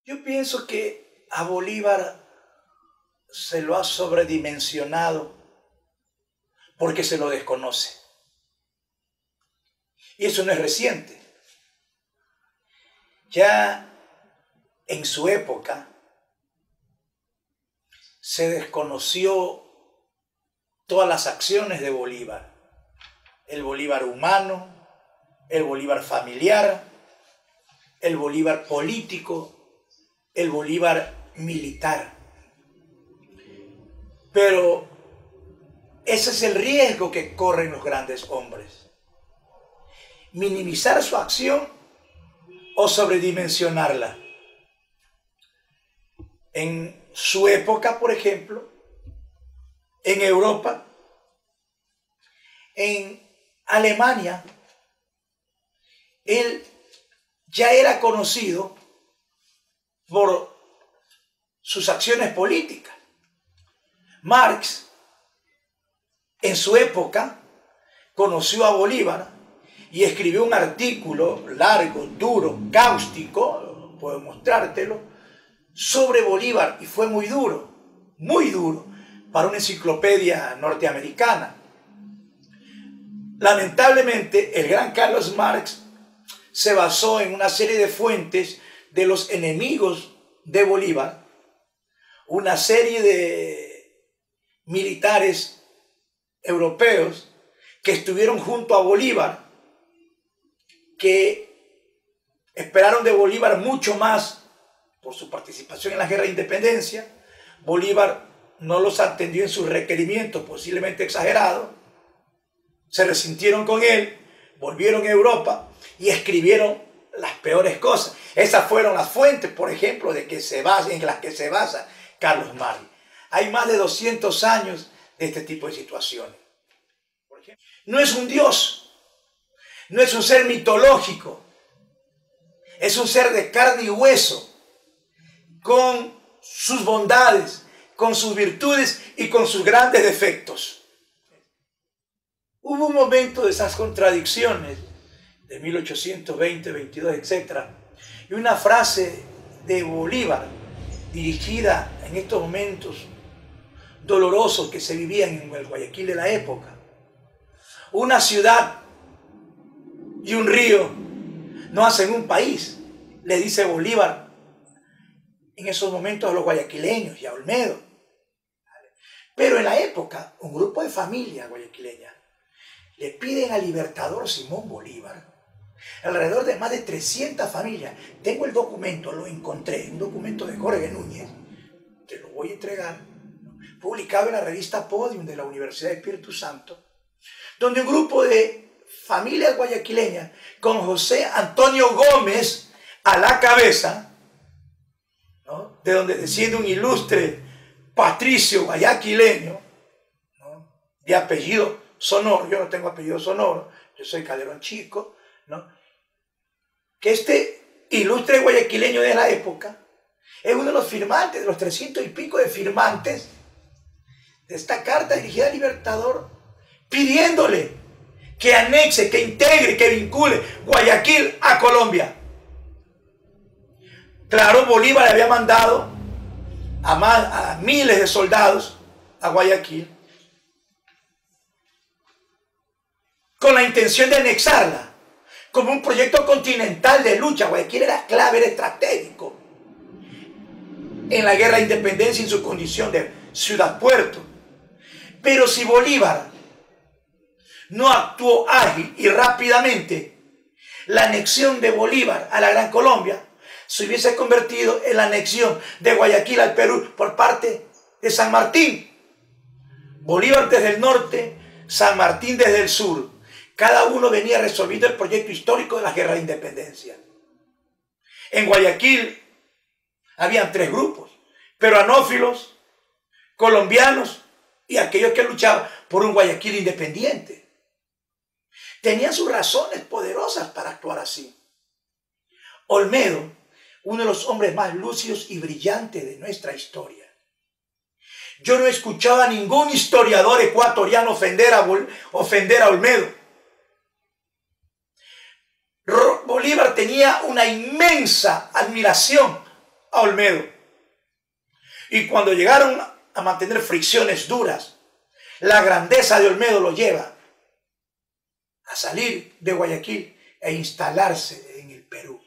Yo pienso que a Bolívar se lo ha sobredimensionado porque se lo desconoce. Y eso no es reciente. Ya en su época se desconoció todas las acciones de Bolívar. El Bolívar humano, el Bolívar familiar, el Bolívar político, el Bolívar militar. Pero ese es el riesgo que corren los grandes hombres. Minimizar su acción o sobredimensionarla. En su época, por ejemplo, en Europa, en Alemania, él ya era conocido por sus acciones políticas. Marx, en su época, conoció a Bolívar y escribió un artículo largo, duro, cáustico, puedo mostrártelo, sobre Bolívar, y fue muy duro para una enciclopedia norteamericana. Lamentablemente, el gran Carlos Marx se basó en una serie de fuentes de los enemigos de Bolívar, una serie de militares europeos que estuvieron junto a Bolívar, que esperaron de Bolívar mucho más por su participación en la guerra de independencia. Bolívar no los atendió en sus requerimientos, posiblemente exagerados, se resintieron con él, volvieron a Europa y escribieron las peores cosas. Esas fueron las fuentes, por ejemplo, en las que se basa Carlos Marx. Hay más de 200 años de este tipo de situaciones. Por ejemplo, no es un dios, no es un ser mitológico, es un ser de carne y hueso, con sus bondades, con sus virtudes y con sus grandes defectos. Hubo un momento de esas contradicciones, de 1820, 22, etc. Y una frase de Bolívar, dirigida en estos momentos dolorosos que se vivían en el Guayaquil de la época. Una ciudad y un río no hacen un país, le dice Bolívar en esos momentos a los guayaquileños y a Olmedo. Pero en la época, un grupo de familias guayaquileñas le piden al libertador Simón Bolívar, alrededor de más de 300 familias. Tengo el documento, lo encontré, un documento de Jorge Núñez, te lo voy a entregar, publicado en la revista Podium de la Universidad de Espíritu Santo, donde un grupo de familias guayaquileñas, con José Antonio Gómez a la cabeza, ¿no?, de donde desciende un ilustre patricio guayaquileño, ¿no?, de apellido sonoro. Yo no tengo apellido sonoro, yo soy Calderón Chico, ¿no?, que este ilustre guayaquileño de la época es uno de los firmantes, de los 300 y pico de firmantes de esta carta dirigida al libertador, pidiéndole que anexe, que integre, que vincule Guayaquil a Colombia. Claro, Bolívar le había mandado a miles de soldados a Guayaquil con la intención de anexarla como un proyecto continental de lucha. Guayaquil era clave, era estratégico en la guerra de independencia en su condición de ciudad-puerto. Pero si Bolívar no actuó ágil y rápidamente, la anexión de Bolívar a la Gran Colombia se hubiese convertido en la anexión de Guayaquil al Perú por parte de San Martín. Bolívar desde el norte, San Martín desde el sur. Cada uno venía resolviendo el proyecto histórico de la guerra de independencia. En Guayaquil habían tres grupos: peruanófilos, colombianos y aquellos que luchaban por un Guayaquil independiente. Tenían sus razones poderosas para actuar así. Olmedo, uno de los hombres más lúcidos y brillantes de nuestra historia. Yo no escuchaba a ningún historiador ecuatoriano ofender a Olmedo. Bolívar tenía una inmensa admiración a Olmedo. Y cuando llegaron a mantener fricciones duras, la grandeza de Olmedo lo lleva a salir de Guayaquil e instalarse en el Perú.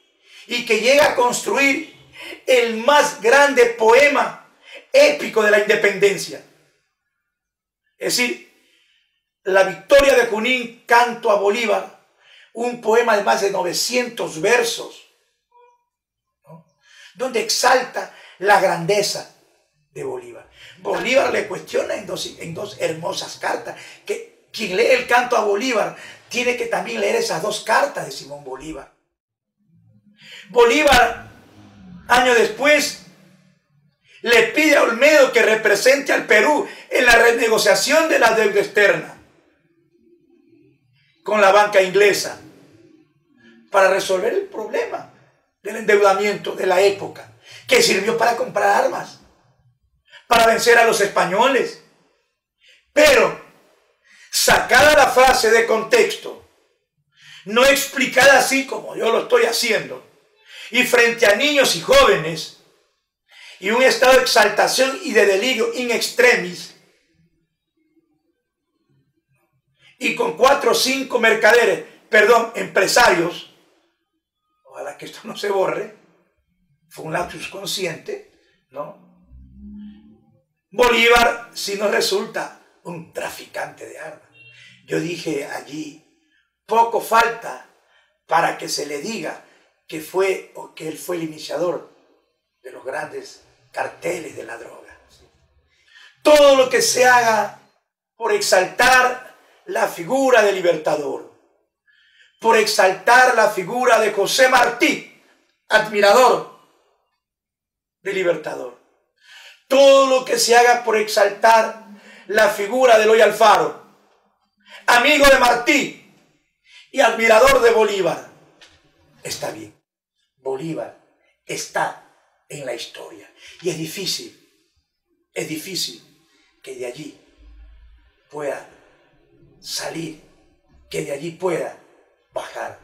Y que llega a construir el más grande poema épico de la independencia. Es decir, La Victoria de Junín, Canto a Bolívar, un poema de más de 900 versos, ¿no?, donde exalta la grandeza de Bolívar. Bolívar le cuestiona en dos hermosas cartas, que quien lee el Canto a Bolívar tiene que también leer esas dos cartas de Simón Bolívar. Bolívar, años después, le pide a Olmedo que represente al Perú en la renegociación de la deuda externa con la banca inglesa para resolver el problema del endeudamiento de la época, que sirvió para comprar armas, para vencer a los españoles. Pero, sacada la frase de contexto, no explicada así como yo lo estoy haciendo, y frente a niños y jóvenes, y un estado de exaltación y de delirio in extremis, y con 4 o 5 empresarios, ojalá que esto no se borre, fue un lapsus consciente, ¿no? Bolívar sí nos resulta un traficante de armas. Yo dije allí, poco falta para que se le diga que él fue el iniciador de los grandes carteles de la droga. Todo lo que se haga por exaltar la figura del Libertador, por exaltar la figura de José Martí, admirador del Libertador, todo lo que se haga por exaltar la figura de Eloy Alfaro, amigo de Martí y admirador de Bolívar, está bien. Bolívar está en la historia y es difícil que de allí pueda salir, que de allí pueda bajar